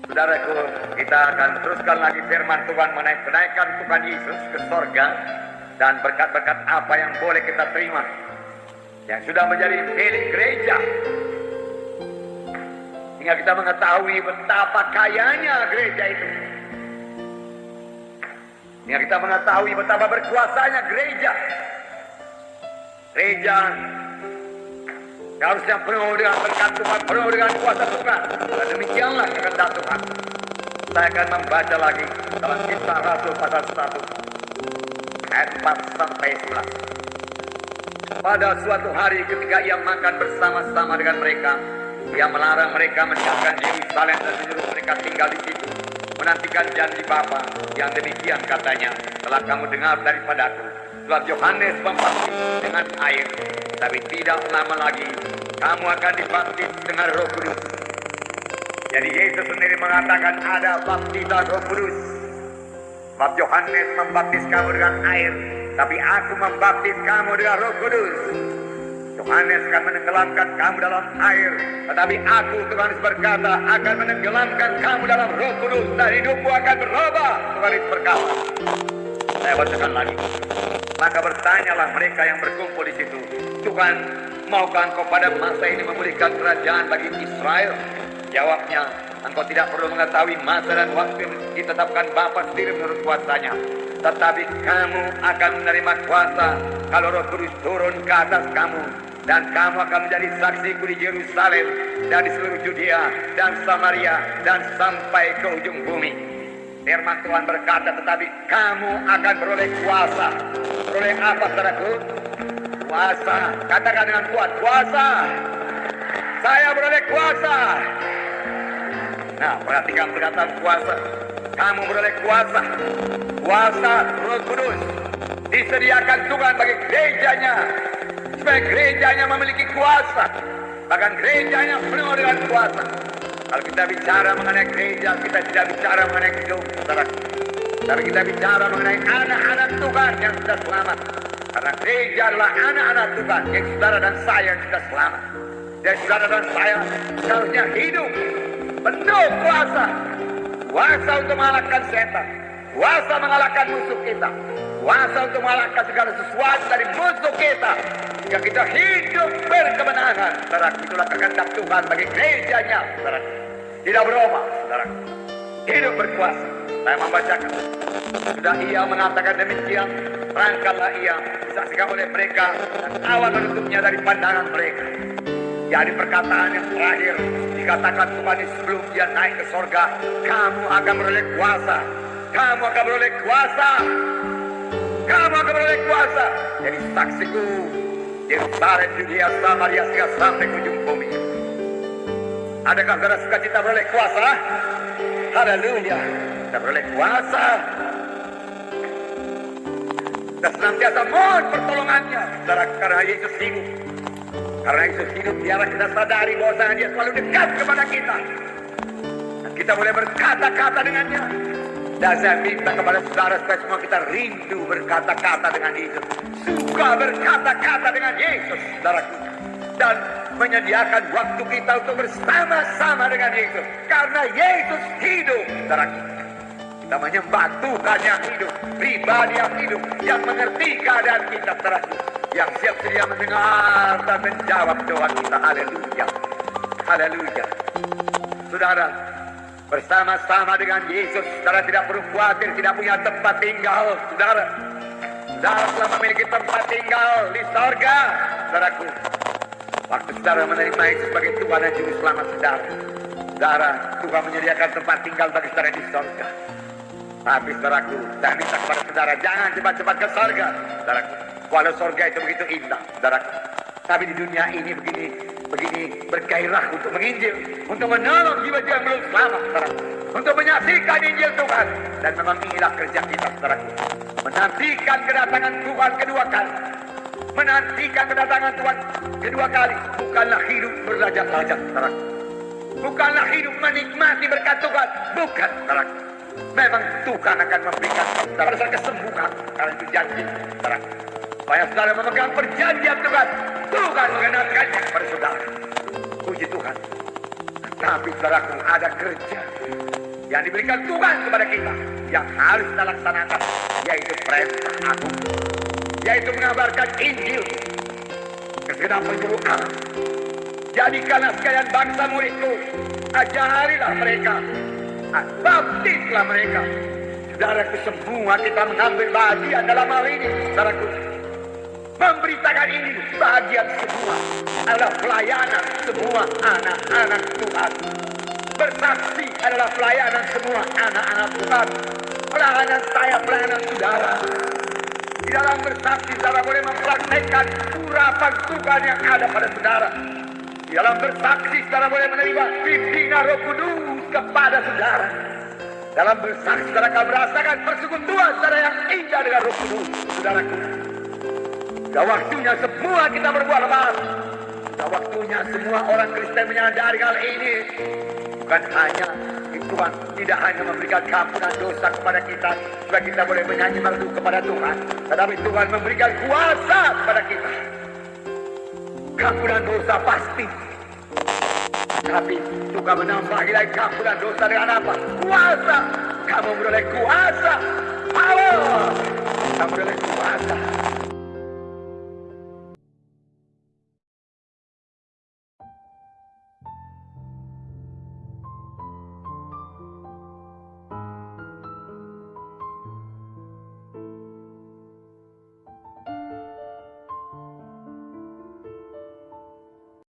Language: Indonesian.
Saudaraku, kita akan teruskan lagi firman Tuhan mengenai kenaikan Tuhan Yesus ke sorga dan berkat-berkat apa yang boleh kita terima yang sudah menjadi milik gereja, hingga kita mengetahui betapa kayanya gereja itu, hingga kita mengetahui betapa berkuasanya gereja. Gereja harusnya penuh dengan berkat Tuhan, penuh dengan kuasa Tuhan. Dan demikianlah kehendak Tuhan. Saya akan membaca lagi dalam Kisah Rasul pasal 1 ayat 4 sampai 11. Pada suatu hari ketika ia makan bersama-sama dengan mereka, ia melarang mereka meninggalkan Yerusalem dan menyuruh mereka tinggal di situ, menantikan janji Bapa yang demikian katanya, telah kamu dengar daripadaku. Sebab Yohanes membaptis dengan air, tapi tidak lama lagi kamu akan dibaptis dengan Roh Kudus. Jadi Yesus sendiri mengatakan ada baptisan Roh Kudus. Sebab Yohanes membaptis kamu dengan air, tapi aku membaptis kamu dengan Roh Kudus. Yohanes akan menenggelamkan kamu dalam air, tetapi aku, Tuhan berkata, akan menenggelamkan kamu dalam Roh Kudus, dan hidupmu akan berubah. Tuhan berkata. Saya bacakan lagi. Maka bertanyalah mereka yang berkumpul di situ, Tuhan, maukah engkau pada masa ini memulihkan kerajaan bagi Israel? Jawabnya, engkau tidak perlu mengetahui masa dan waktu yang ditetapkan Bapa sendiri menurut kuasanya. Tetapi kamu akan menerima kuasa kalau Roh Kudus turun ke atas kamu, dan kamu akan menjadi saksiku di Yerusalem dan di seluruh Judea dan Samaria dan sampai ke ujung bumi. Firman Tuhan berkata, tetapi kamu akan beroleh kuasa. Beroleh apa, saudaraku? Kuasa. Katakan dengan kuat, kuasa. Saya beroleh kuasa. Nah, perhatikan perkataan kuasa. Kamu beroleh kuasa. Kuasa Roh Kudus disediakan Tuhan bagi gerejanya, supaya gerejanya memiliki kuasa. Bahkan gerejanya penuh dengan kuasa. Kalau kita bicara mengenai gereja, kita tidak bicara mengenai hidup, saudara. Tapi kita bicara mengenai anak-anak Tuhan yang sudah selamat. Karena gereja adalah anak-anak Tuhan yang saudara dan saya yang sudah selamat. Dan saudara dan saya seharusnya hidup penuh kuasa. Kuasa untuk mengalahkan setan. Kuasa mengalahkan musuh kita. Kuasa untuk mengalahkan segala sesuatu dari musuh kita. Jika kita hidup berkemenangan, saudara, itulah kehendak Tuhan bagi gerejanya, saudara. Tidak berubah, saudara. Hidup berkuasa. Saya membacakan. Sudah ia mengatakan demikian, berangkatlah ia, disaksikan oleh mereka, dan awan menutupnya dari pandangan mereka. Jadi perkataan yang terakhir dikatakan Tuhan sebelum dia naik ke sorga, kamu akan beroleh kuasa. Kamu akan beroleh kuasa. Kamu akan beroleh kuasa. Jadi saksiku Yerusalem, Judea, Samaria, sampai ke ujung bumi. Adakah saudara sukacita beroleh kuasa? Haleluya. Kita beroleh kuasa. Kita senantiasa mohon pertolongannya, saudara, karena Yesus hidup. Karena Yesus hidup, biarlah kita sadari bahwa dia selalu dekat kepada kita. Dan kita boleh berkata-kata dengannya. Dan saya minta kepada saudara supaya semua kita rindu berkata-kata dengan Yesus. Suka berkata-kata dengan Yesus, saudaraku. Dan menyediakan waktu kita untuk bersama-sama dengan Yesus. Karena Yesus hidup, saudaraku. Kita menyembah Tuhan yang hidup, pribadi yang hidup, yang mengerti keadaan kita, saudaraku. Yang siap sedia mendengar dan menjawab doa kita. Haleluya. Haleluya. Saudara, bersama-sama dengan Yesus, saudara tidak perlu khawatir, tidak punya tempat tinggal, saudara. Saudara telah memiliki tempat tinggal di sorga, saudaraku. Waktu saudara menerima Yesus sebagai Tuhan dan Juru Selamat saudara, saudara, Tuhan menyediakan tempat tinggal bagi saudara di sorga. Tapi saudaraku, saya minta kepada saudara, jangan cepat-cepat ke sorga, saudaraku. Walau sorga itu begitu indah, saudaraku. Tapi di dunia ini begini bergairah untuk menginjil, untuk menolong jiwa-jiwa yang belum selamat, saudaraku. Untuk menyaksikan Injil Tuhan. Dan memang inilah kerja kita, saudaraku. Menantikan kedatangan Tuhan kedua kali. Menantikan kedatangan Tuhan kedua kali. Bukanlah hidup berlajak-lajak, saudaraku. Bukanlah hidup menikmati berkat Tuhan. Bukan, saudaraku. Memang Tuhan akan memberikan saudara kesembuhan. Karena itu janji, saudaraku. Supaya saudara memegang perjanjian Tuhan. Tuhan mengenalkannya kepada saudara. Puji puji Tuhan. Tapi saudaraku, ada kerja yang diberikan Tuhan kepada kita yang harus kita laksanakan, yaitu perintah agung, yaitu mengabarkan Injil ke segenap penjuru alam. Jadikanlah sekalian bangsa muridku, ajarilah mereka, baptislah mereka. Saudaraku, semua kita mengambil bagian dalam hal ini. Saudaraku, memberitakan ini bagian semua adalah pelayanan semua anak-anak Tuhan. Bersaksi adalah pelayanan semua anak-anak Tuhan. Pelayanan saya, pelayanan saudara. Di dalam bersaksi, saudara boleh mempraktekkan urapan Tuhan yang ada pada saudara. Di dalam bersaksi, saudara boleh menerima pimpinan Roh Kudus kepada saudara. Dalam bersaksi, saudara akan merasakan persekutuan saudara yang indah dengan Roh Kudus, saudaraku. Sudah waktunya semua kita berbuat lepas. Sudah waktunya semua orang Kristen menyadari hal ini. Bukan hanya Tuhan tidak hanya memberikan keampunan dosa kepada kita supaya kita boleh menyanyi merdu kepada Tuhan, tetapi Tuhan memberikan kuasa kepada kita. Keampunan dosa pasti, tapi Tuhan menambahi lagi keampunan dosa dengan apa? Kuasa. Kamu beroleh kuasa, power. Kamu beroleh kuasa.